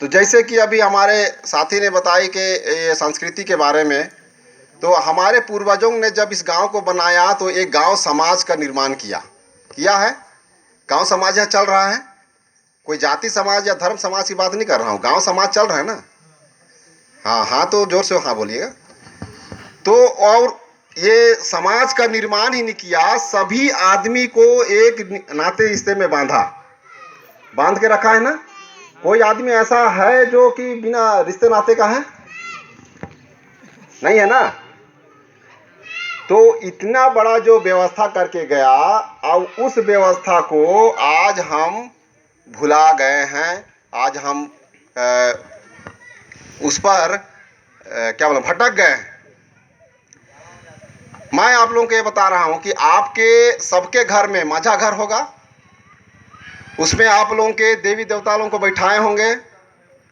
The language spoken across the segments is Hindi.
तो जैसे कि अभी हमारे साथी ने बताई कि ये संस्कृति के बारे में, तो हमारे पूर्वजों ने जब इस गांव को बनाया तो एक गांव समाज का निर्माण किया किया है। गांव समाज यहाँ चल रहा है, कोई जाति समाज या धर्म समाज की बात नहीं कर रहा हूँ, गांव समाज चल रहा है ना। हाँ हाँ, तो जोर से हाँ बोलिएगा। तो और ये समाज का निर्माण ही नहीं किया, सभी आदमी को एक नाते रिश्ते में बांध के रखा है ना। कोई आदमी ऐसा है जो कि बिना रिश्ते नाते का है? नहीं है ना। तो इतना बड़ा जो व्यवस्था करके गया, और उस व्यवस्था को आज हम भुला गए हैं। आज हम उस पर क्या बोला, भटक गए हैं। मैं आप लोगों को ये बता रहा हूं कि आपके सबके घर में माझा घर होगा, उसमें आप लोगों के देवी देवता लोगों को बैठाए होंगे,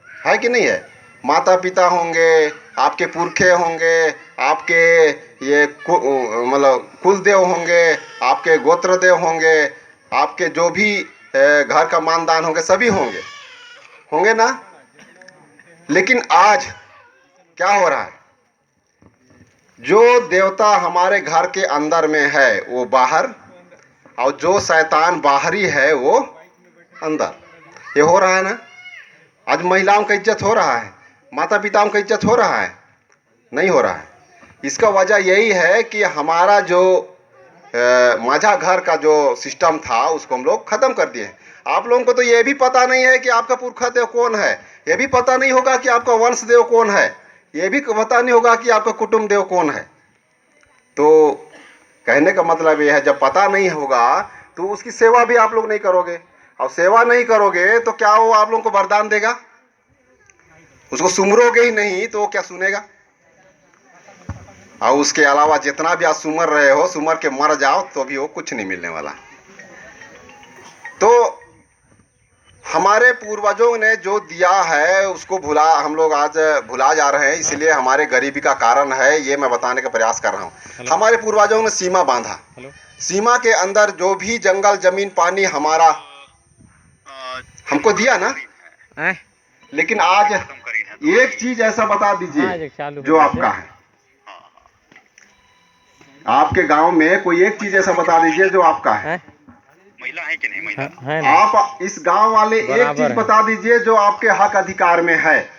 है कि नहीं है? माता पिता होंगे, आपके पुरखे होंगे, आपके ये मतलब कुल देव होंगे, आपके गोत्र देव होंगे, आपके जो भी घर का मानदान होंगे, सभी होंगे ना। लेकिन आज क्या हो रहा है? जो देवता हमारे घर के अंदर में है वो बाहर, और जो शैतान बाहरी है वो अंदर। ये हो रहा है ना। आज महिलाओं का इज्जत हो रहा है, माता पिताओं का इज्जत हो रहा है? नहीं हो रहा है। इसका वजह यही है कि हमारा जो माझा घर का जो सिस्टम था उसको हम लोग खत्म कर दिए। आप लोगों को तो ये भी पता नहीं है कि आपका पुरखा देव कौन है, ये भी पता नहीं होगा कि आपका वंश देव कौन है, ये भी पता नहीं होगा कि आपका कुटुंब देव कौन है। तो कहने का मतलब ये है, जब पता नहीं होगा तो उसकी सेवा भी आप लोग नहीं करोगे, और सेवा नहीं करोगे तो क्या वो आप लोगों को वरदान देगा? उसको सुमरोगे ही नहीं तो वो क्या सुनेगा? और उसके अलावा जितना भी आप सुमर रहे हो, सुमर के मर जाओ तो भी वो कुछ नहीं मिलने वाला। तो हमारे पूर्वजों ने जो दिया है उसको हम लोग आज भुला जा रहे हैं, इसलिए हमारे गरीबी का कारण है। ये मैं बताने का प्रयास कर रहा हूँ। हमारे पूर्वजों ने सीमा बांधा, सीमा के अंदर जो भी जंगल जमीन पानी हमारा हमको दिया ना। लेकिन आज एक चीज ऐसा बता दीजिए जो आपका है। आपके गांव में कोई एक चीज ऐसा बता दीजिए जो आपका है। महिला है कि नहीं? महिला है ना? आप इस गांव वाले एक चीज बता दीजिए जो आपके हक अधिकार में है।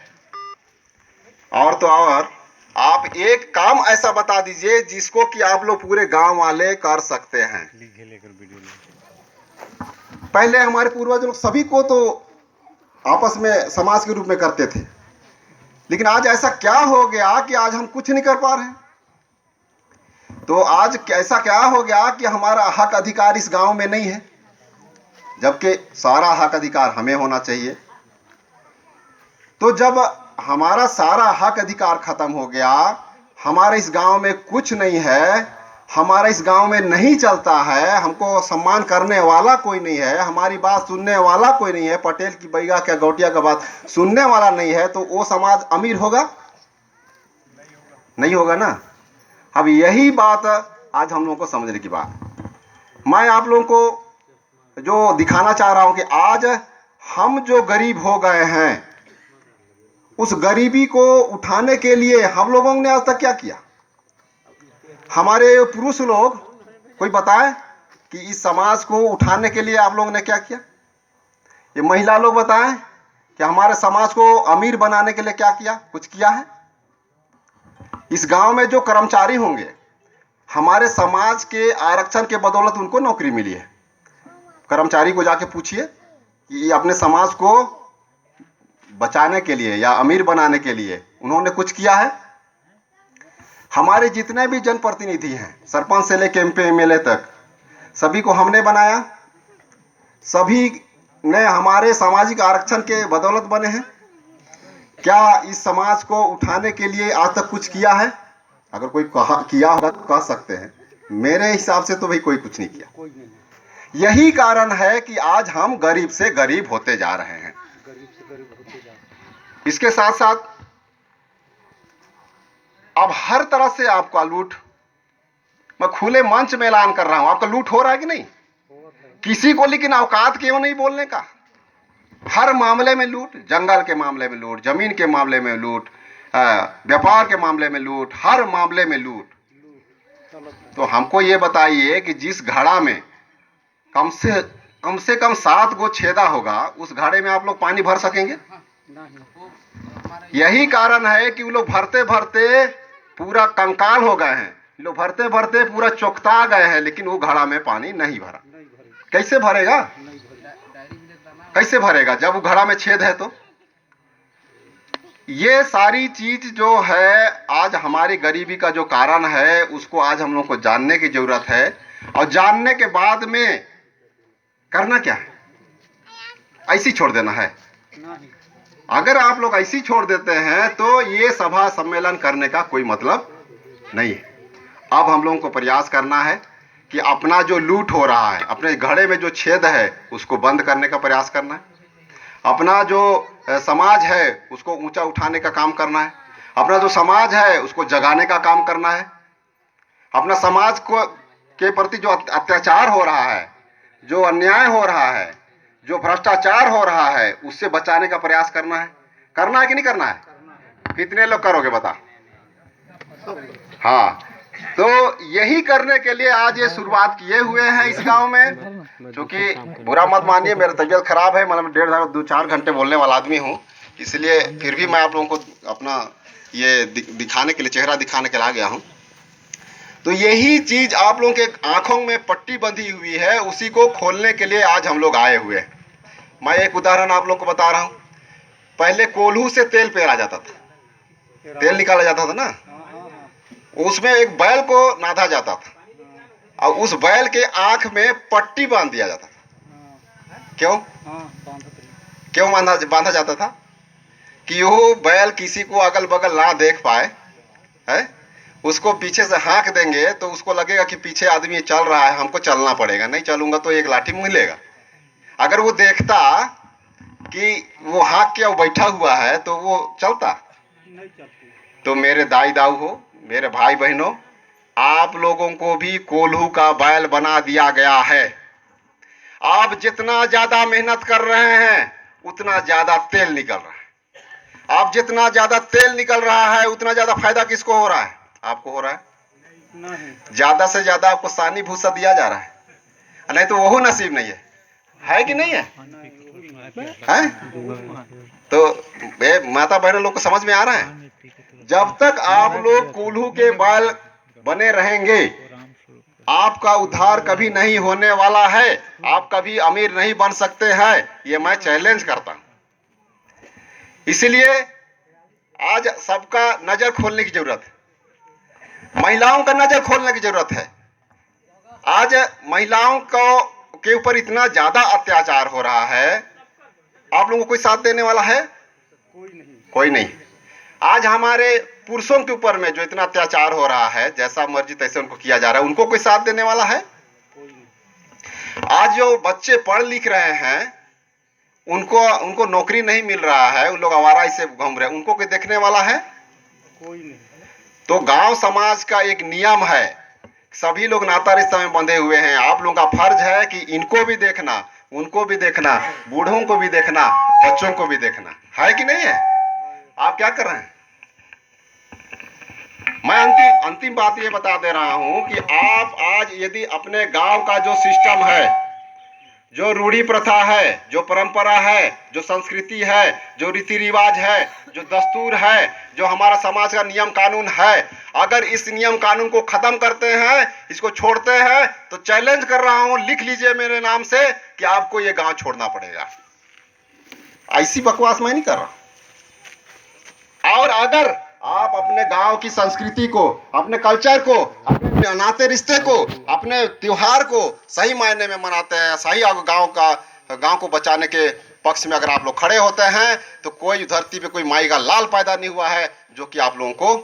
और तो और आप एक काम ऐसा बता दीजिए जिसको कि आप लोग पूरे गांव वाले कर सकते हैं। पहले हमारे पूर्वज लोग सभी को तो आपस में समाज के रूप में करते थे, लेकिन आज ऐसा क्या हो गया कि आज हम कुछ नहीं कर पा रहे हैं? तो आज ऐसा क्या हो गया कि हमारा हक अधिकार इस गांव में नहीं है, जबकि सारा हक अधिकार हमें होना चाहिए। तो जब हमारा सारा हक अधिकार खत्म हो गया, हमारे इस गांव में कुछ नहीं है, हमारा इस गांव में नहीं चलता है, हमको सम्मान करने वाला कोई नहीं है, हमारी बात सुनने वाला कोई नहीं है, पटेल की बैगा क्या गौटिया का बात सुनने वाला नहीं है, तो वो समाज अमीर होगा? नहीं होगा ना। अब यही बात आज हम लोगों को समझने की बात। मैं आप लोगों को जो दिखाना चाह रहा हूं कि आज हम जो गरीब हो गए हैं, उस गरीबी को उठाने के लिए हम लोगों ने आज तक क्या किया? हमारे पुरुष लोग कोई बताए कि इस समाज को उठाने के लिए आप लोगों ने क्या किया? ये महिला लोग बताएं कि हमारे समाज को अमीर बनाने के लिए क्या किया? कुछ किया है? इस गांव में जो कर्मचारी होंगे, हमारे समाज के आरक्षण के बदौलत उनको नौकरी मिली है। कर्मचारी को जाके पूछिए कि अपने समाज को बचाने के लिए या अमीर बनाने के लिए उन्होंने कुछ किया है? हमारे जितने भी जनप्रतिनिधि हैं, सरपंच से लेकर एमपी एमएलए तक, सभी को हमने बनाया, सभी ने हमारे सामाजिक आरक्षण के बदौलत बने हैं। क्या इस समाज को उठाने के लिए आज तक कुछ किया है? अगर कोई किया होगा तो कह सकते हैं, मेरे हिसाब से तो भाई कोई कुछ नहीं किया। यही कारण है कि आज हम गरीब से गरीब होते जा रहे हैं। इसके साथ साथ अब हर तरह से आपका लूट, मैं खुले मंच में ऐलान कर रहा हूं, आपका लूट हो रहा है कि नहीं? किसी को लेकिन औकात क्यों नहीं बोलने का? हर मामले में लूट, जंगल के मामले में लूट, जमीन के मामले में लूट, व्यापार के मामले में लूट, हर मामले में लूट। तो हमको ये बताइए कि जिस घड़ा में कम से कम 7 गो छेदा होगा, उस घड़े में आप लोग पानी भर सकेंगे? यही कारण है कि वो लोग भरते भरते पूरा कंकाल हो गए हैं, लोग भरते भरते पूरा चौकता गए हैं, लेकिन वो घड़ा में पानी नहीं भरा। कैसे भरेगा? कैसे भरेगा जब वो घड़ा में छेद है? तो ये सारी चीज जो है आज हमारी गरीबी का जो कारण है, उसको आज हम लोग को जानने की जरूरत है। और जानने के बाद में करना क्या है? ऐसी छोड़ देना है? अगर आप लोग ऐसी छोड़ देते हैं तो ये सभा सम्मेलन करने का कोई मतलब नहीं है। अब हम लोगों को प्रयास करना है कि अपना जो लूट हो रहा है, अपने घड़े में जो छेद है, उसको बंद करने का प्रयास करना है। अपना जो समाज है उसको ऊंचा उठाने का काम करना है। अपना जो समाज है उसको जगाने का काम करना है। अपना समाज को के प्रति जो अत्याचार हो रहा है, जो अन्याय हो रहा है, जो भ्रष्टाचार हो रहा है, उससे बचाने का प्रयास करना है। करना है कि नहीं करना है? कितने लोग करोगे बता? हाँ, तो यही करने के लिए आज ये शुरुआत किए हुए हैं इस गांव में। क्योंकि बुरा मत मानिए, मेरी तबीयत खराब है, मतलब 1.5-2-4 घंटे बोलने वाला आदमी हूँ, इसलिए फिर भी मैं आप लोगों को अपना ये दिखाने के लिए, चेहरा दिखाने के लिए आ गया हूँ। तो यही चीज आप लोगों के आंखों में पट्टी बंधी हुई है, उसी को खोलने के लिए आज हम लोग आए हुए हैं। मैं एक उदाहरण आप लोगों को बता रहा हूँ। पहले कोल्हू से तेल पेरा जाता था, तेल निकाला जाता था ना, उसमें एक बैल को नाधा जाता था और उस बैल के आंख में पट्टी बांध दिया जाता था। क्यों क्यों बांधा जाता था? कि वो बैल किसी को अगल बगल ना देख पाए, है? उसको पीछे से हाँक देंगे तो उसको लगेगा कि पीछे आदमी चल रहा है, हमको चलना पड़ेगा, नहीं चलूंगा तो एक लाठी मिलेगा। अगर वो देखता कि वो हाँक के वो बैठा हुआ है तो वो चलता नहीं चलती। तो मेरे दाई दाऊ हो, मेरे भाई बहनों, आप लोगों को भी कोल्हू का बैल बना दिया गया है। आप जितना ज्यादा मेहनत कर रहे हैं उतना ज्यादा तेल निकल रहा है। आप जितना ज्यादा तेल निकल रहा है उतना ज्यादा फायदा किसको हो रहा है? आपको हो रहा है। ज्यादा से ज्यादा आपको सानी भूसा दिया जा रहा है, नहीं तो वो नसीब नहीं है कि नहीं है? हैं? तो माता बहनों लोग को समझ में आ रहा है? जब तक आप लोग कोल्हू के बैल बने रहेंगे, आपका उद्धार कभी नहीं होने वाला है। आप कभी अमीर नहीं बन सकते हैं, ये मैं चैलेंज करता हूं। इसलिए आज सबका नजर खोलने की जरूरत है, महिलाओं का नजर खोलने की जरूरत है। आज महिलाओं को के ऊपर इतना ज्यादा अत्याचार हो रहा है, आप लोगों को कोई साथ देने वाला है? कोई नहीं। आज हमारे पुरुषों के ऊपर में जो इतना अत्याचार हो रहा है, जैसा मर्जी तैसे उनको किया जा रहा है, उनको कोई साथ देने वाला है? आज जो बच्चे पढ़ लिख रहे हैं, उनको नौकरी नहीं मिल रहा है, उन लोग आवारा से घूम रहे हैं, उनको कोई देखने वाला है? कोई नहीं। तो गांव समाज का एक नियम है, सभी लोग नाता रिश्ता में बंधे हुए हैं। आप लोगों का फर्ज है कि इनको भी देखना, उनको भी देखना, बूढ़ों को भी देखना, बच्चों को भी देखना, है कि नहीं है? आप क्या कर रहे हैं? मैं अंतिम बात ये बता दे रहा हूं कि आप आज यदि अपने गांव का जो सिस्टम है, जो रूढ़ी प्रथा है, जो परंपरा है, जो संस्कृति है, जो रीति रिवाज है, जो दस्तूर है, जो हमारा समाज का नियम कानून है, अगर इस नियम कानून को खत्म करते हैं, इसको छोड़ते हैं, तो चैलेंज कर रहा हूं, लिख लीजिए मेरे नाम से कि आपको ये गांव छोड़ना पड़ेगा। ऐसी बकवास मैं नहीं कर रहा। और अगर आप अपने गांव की संस्कृति को, अपने कल्चर को, अपने नाते रिश्ते को, अपने त्योहार को सही मायने में मनाते हैं, सही गांव को बचाने के पक्ष में अगर आप लोग खड़े होते हैं, तो कोई धरती पे कोई माई का लाल पैदा नहीं हुआ है जो कि आप लोगों को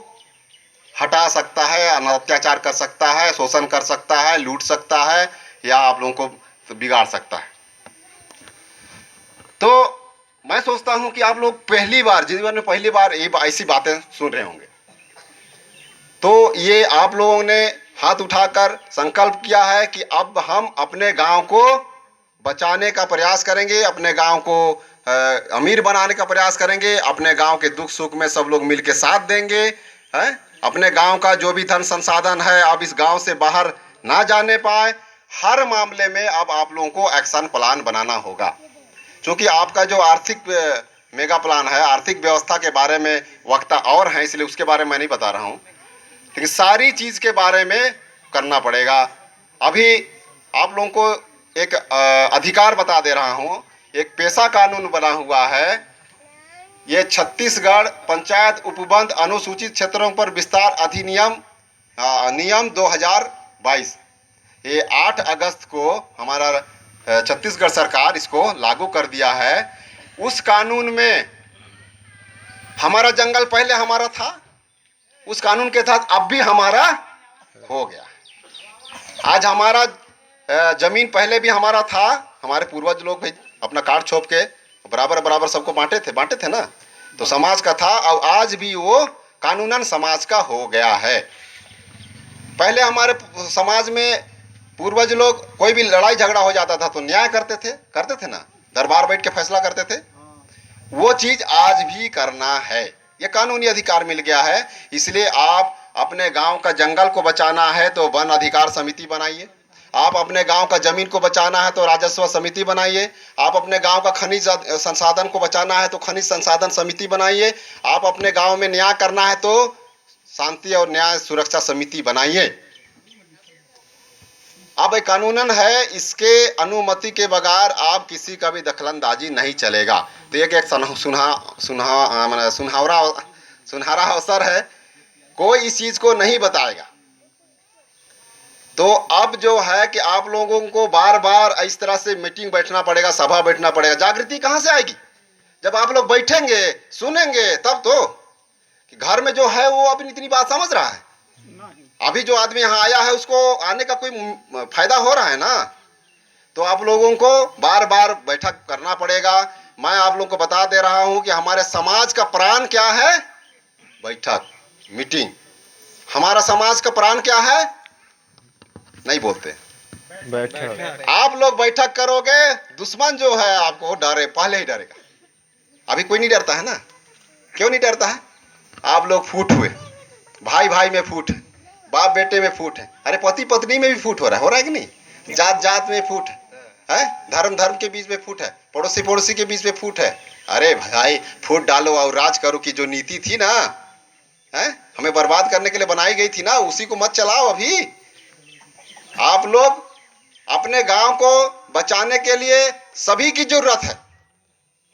हटा सकता है, अत्याचार कर सकता है, शोषण कर सकता है, लूट सकता है, या आप लोगों को बिगाड़ सकता है। तो मैं सोचता हूं कि आप लोग पहली बार, जीवन में पहली बार ये ऐसी बातें सुन रहे होंगे। तो ये आप लोगों ने हाथ उठाकर संकल्प किया है कि अब हम अपने गांव को बचाने का प्रयास करेंगे, अपने गांव को अमीर बनाने का प्रयास करेंगे, अपने गांव के दुख सुख में सब लोग मिल के साथ देंगे। हैं, अपने गांव का जो भी धन संसाधन है अब इस गांव से बाहर ना जाने पाए, हर मामले में अब आप लोगों को एक्शन प्लान बनाना होगा। क्योंकि आपका जो आर्थिक मेगा प्लान है, आर्थिक व्यवस्था के बारे में वक्ता और हैं, इसलिए उसके बारे में मैं नहीं बता रहा हूँ, लेकिन सारी चीज़ के बारे में करना पड़ेगा। अभी आप लोगों को एक अधिकार बता दे रहा हूँ, एक पेशा कानून बना हुआ है, ये छत्तीसगढ़ पंचायत उपबंध अनुसूचित क्षेत्रों पर विस्तार अधिनियम नियम 2022, ये 8 अगस्त को हमारा छत्तीसगढ़ सरकार इसको लागू कर दिया है। उस कानून में हमारा जंगल पहले हमारा था, उस कानून के तहत अब भी हमारा हो गया। आज हमारा जमीन पहले भी हमारा था, हमारे पूर्वज लोग भाई अपना कार्ड छोप के बराबर बराबर सबको बांटे थे ना, तो समाज का था, और आज भी वो कानूनन समाज का हो गया है। पहले हमारे समाज में पूर्वज लोग कोई भी लड़ाई झगड़ा हो जाता था तो न्याय करते थे ना, दरबार बैठ के फैसला करते थे। वो चीज़ आज भी करना है, ये कानूनी अधिकार मिल गया है। इसलिए आप अपने गांव का जंगल को बचाना है तो वन अधिकार समिति बनाइए, आप अपने गांव का जमीन को बचाना है तो राजस्व समिति बनाइए, आप अपने गांव का खनिज संसाधन को बचाना है तो खनिज संसाधन समिति बनाइए, आप अपने गांव में न्याय करना है तो शांति और न्याय सुरक्षा समिति बनाइए। अब एक कानूनन है, इसके अनुमति के बगैर आप किसी का भी दखलंदाजी नहीं चलेगा। तो एक सुनहरा अवसर है, कोई इस चीज़ को नहीं बताएगा। तो अब जो है कि आप लोगों को बार बार इस तरह से मीटिंग बैठना पड़ेगा, सभा बैठना पड़ेगा। जागृति कहाँ से आएगी? जब आप लोग बैठेंगे सुनेंगे तब तो, कि घर में जो है वो अपनी इतनी बात समझ रहा है। अभी जो आदमी यहाँ आया है उसको आने का कोई फायदा हो रहा है ना, तो आप लोगों को बार बार बैठक करना पड़ेगा। मैं आप लोगों को बता दे रहा हूँ कि हमारे समाज का प्राण क्या है? बैठक, मीटिंग। हमारा समाज का प्राण क्या है? नहीं बोलते बैठक। आप लोग बैठक करोगे, दुश्मन जो है आपको डरे, पहले ही डरेगा। अभी कोई नहीं डरता है ना, क्यों नहीं डरता है? आप लोग फूट हुए, भाई भाई में फूट है, बाप बेटे में फूट है, अरे पति पत्नी में भी फूट हो रहा है कि नहीं? जात जात में फूट है, धर्म धर्म के बीच में फूट है, पड़ोसी पड़ोसी के बीच में फूट है। अरे भाई फूट डालो और राज करो की जो नीति थी ना, हमें बर्बाद करने के लिए बनाई गई थी ना, उसी को मत चलाओ। अभी आप लोग अपने गांव को बचाने के लिए सभी की जरूरत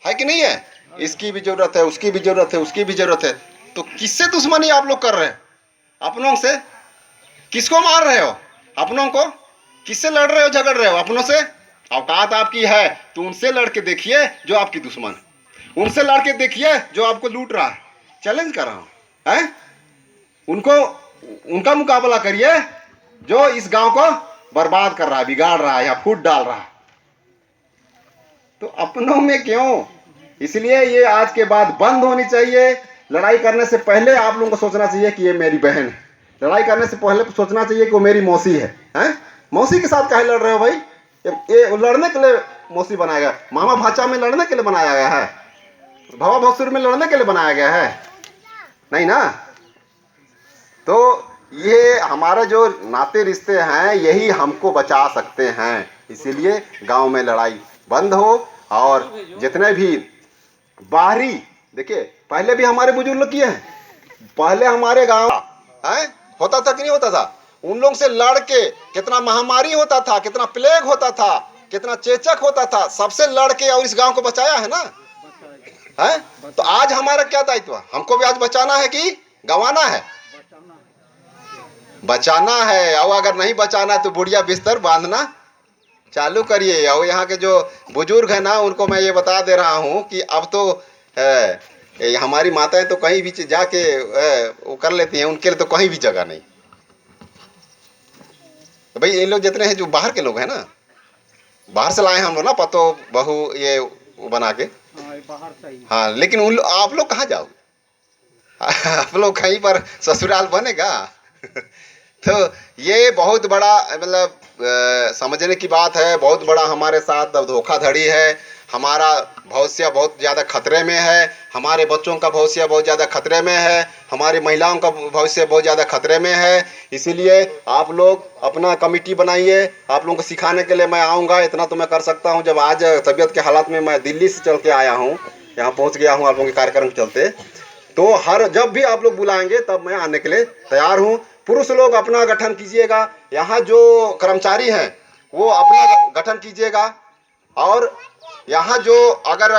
है कि नहीं है? इसकी भी जरूरत है, उसकी भी जरूरत है, उसकी भी जरूरत है। तो किससे दुश्मनी आप लोग कर रहे हैं? अपनों से। किसको मार रहे हो? अपनों को। किससे लड़ रहे हो, झगड़ रहे हो? अपनों से। औकात आपकी है तो उनसे लड़के देखिए जो आपकी दुश्मन है, उनसे लड़के देखिए जो आपको लूट रहा है। चैलेंज कर रहा हूं, है? उनका मुकाबला करिए जो इस गांव को बर्बाद कर रहा है, बिगाड़ रहा है या फूट डाल रहा है। तो अपनों में क्यों? इसलिए ये आज के बाद बंद होनी चाहिए। लड़ाई करने से पहले आप लोगों को सोचना चाहिए कि ये मेरी बहन है। लड़ाई करने से पहले सोचना चाहिए कि वो मेरी मौसी है, हैं? मौसी के साथ काहे लड़ रहे हो भाई? ये लड़ने के लिए मौसी बनाया गया, मामा भाचा में लड़ने के लिए बनाया गया है, भवा भसुर में लड़ने के लिए बनाया गया है? नहीं ना। तो ये हमारे जो नाते रिश्ते हैं यही हमको बचा सकते हैं। इसीलिए गांव में लड़ाई बंद हो, और जितने भी बाहरी, देखिए पहले भी हमारे बुजुर्ग लोग किए हैं। पहले हमारे गांव होता था कि नहीं होता था? उन लोगों से लड़ के कितना महामारी होता था, कितना प्लेग होता था, कितना चेचक होता था, सबसे लड़ के और इस गांव को बचाया है ना, है? तो आज हमारा क्या दायित्व? हमको भी आज बचाना है कि गंवाना है? बचाना है। और अगर नहीं बचाना तो बुढ़िया बिस्तर बांधना चालू करिए। और यहाँ के जो बुजुर्ग हैं ना, उनको मैं ये बता दे रहा हूँ कि अब तो हमारी माताएं तो कहीं भी जाके वो कर लेती हैं, उनके लिए तो कहीं भी जगह नहीं। तो भाई ये लोग जितने हैं जो बाहर के लोग हैं ना, बाहर से लाए हैं हम लोग ना, पतो बहू ये बना के, बाहर से ही। हाँ, लेकिन आप लोग कहाँ जाओगे? आप लोग कहीं पर ससुराल बनेगा? तो ये बहुत बड़ा मतलब समझने की बात है, बहुत बड़ा हमारे साथ धोखाधड़ी है। हमारा भविष्य बहुत ज़्यादा खतरे में है, हमारे बच्चों का भविष्य बहुत ज़्यादा खतरे में है, हमारी महिलाओं का भविष्य बहुत ज़्यादा खतरे में है। इसीलिए आप लोग अपना कमेटी बनाइए। आप लोगों को सिखाने के लिए मैं आऊँगा, इतना तो मैं कर सकता हूँ। जब आज तबीयत के हालात में मैं दिल्ली से चल के आया हूँ, यहाँ पहुँच गया हूँ आप लोगों के कार्यक्रम के चलते, तो हर जब भी आप लोग बुलाएंगे तब मैं आने के लिए तैयार हूँ। पुरुष लोग अपना गठन कीजिएगा, यहाँ जो कर्मचारी हैं वो अपना गठन कीजिएगा, और यहाँ जो अगर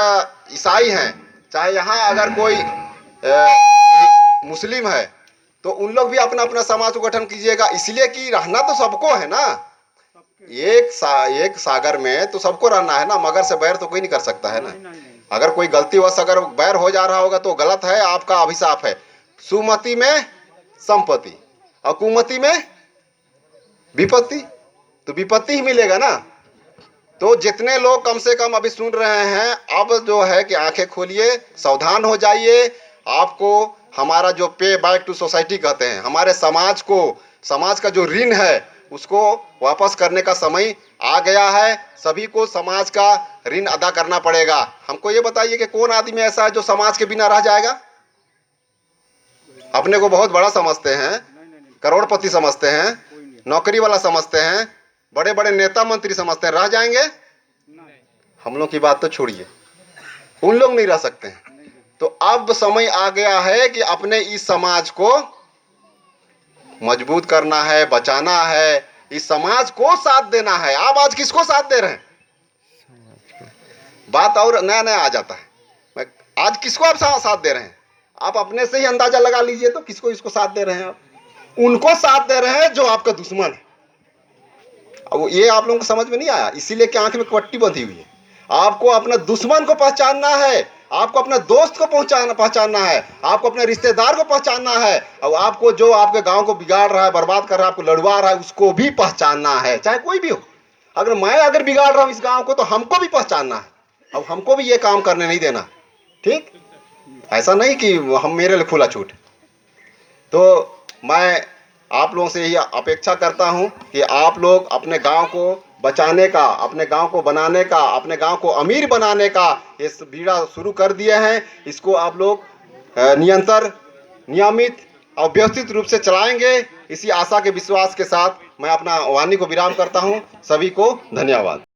ईसाई हैं, चाहे यहाँ अगर कोई मुस्लिम है, तो उन लोग भी अपना अपना समाज को गठन कीजिएगा। इसलिए कि रहना तो सबको है ना, एक सागर में तो सबको रहना है ना, मगर से बैर तो कोई नहीं कर सकता है ना। अगर कोई गलतीवश अगर बैर हो जा रहा होगा तो गलत है, आपका अभिशाप है। सुमति में संपत्ति और कुमति में विपत्ति, तो विपत्ति ही मिलेगा ना। तो जितने लोग कम से कम अभी सुन रहे हैं, अब जो है कि आंखें खोलिए, सावधान हो जाइए। आपको हमारा जो पे बैक टू सोसाइटी कहते हैं, हमारे समाज को, समाज का जो ऋण है उसको वापस करने का समय आ गया है। सभी को समाज का ऋण अदा करना पड़ेगा। हमको ये बताइए कि कौन आदमी ऐसा है जो समाज के बिना रह जाएगा? अपने को बहुत बड़ा समझते हैं, करोड़पति समझते हैं, नौकरी वाला समझते हैं, बड़े बड़े नेता मंत्री समझते हैं, रह जाएंगे? हम लोग की बात तो छोड़िए, उन लोग नहीं रह सकते हैं। तो अब समय आ गया है कि अपने इस समाज को मजबूत करना है, बचाना है, इस समाज को साथ देना है। आप आज किसको साथ दे रहे हैं? बात और नया नया आ जाता है। आज किसको आप साथ दे रहे हैं? आप अपने से ही अंदाजा लगा लीजिए तो किसको इसको साथ दे रहे हैं आप? उनको साथ दे रहे हैं जो आपका दुश्मन है। अब ये आप लोगों को समझ में नहीं आया, इसीलिए कि आंख में पट्टी बंधी हुई है। आपको अपना दुश्मन को पहचानना है, आपको अपने दोस्त को पहचानना है, आपको अपने रिश्तेदार को पहचानना है, और आपको जो आपके गांव को बिगाड़ रहा है, बर्बाद कर रहा है, आपको लड़वा रहा है, उसको भी पहचानना है, चाहे कोई भी हो। अगर मैं बिगाड़ रहा हूँ इस गांव को तो हमको भी पहचानना है, अब हमको भी ये काम करने नहीं देना। ठीक, ऐसा नहीं कि हम मेरे लिए खुला छूट। तो मैं आप लोगों से यही अपेक्षा करता हूं कि आप लोग अपने गांव को बचाने का, अपने गांव को बनाने का, अपने गांव को अमीर बनाने का ये बीड़ा शुरू कर दिए हैं। इसको आप लोग नियमित और व्यवस्थित रूप से चलाएंगे। इसी आशा के विश्वास के साथ मैं अपना वाणी को विराम करता हूं। सभी को धन्यवाद।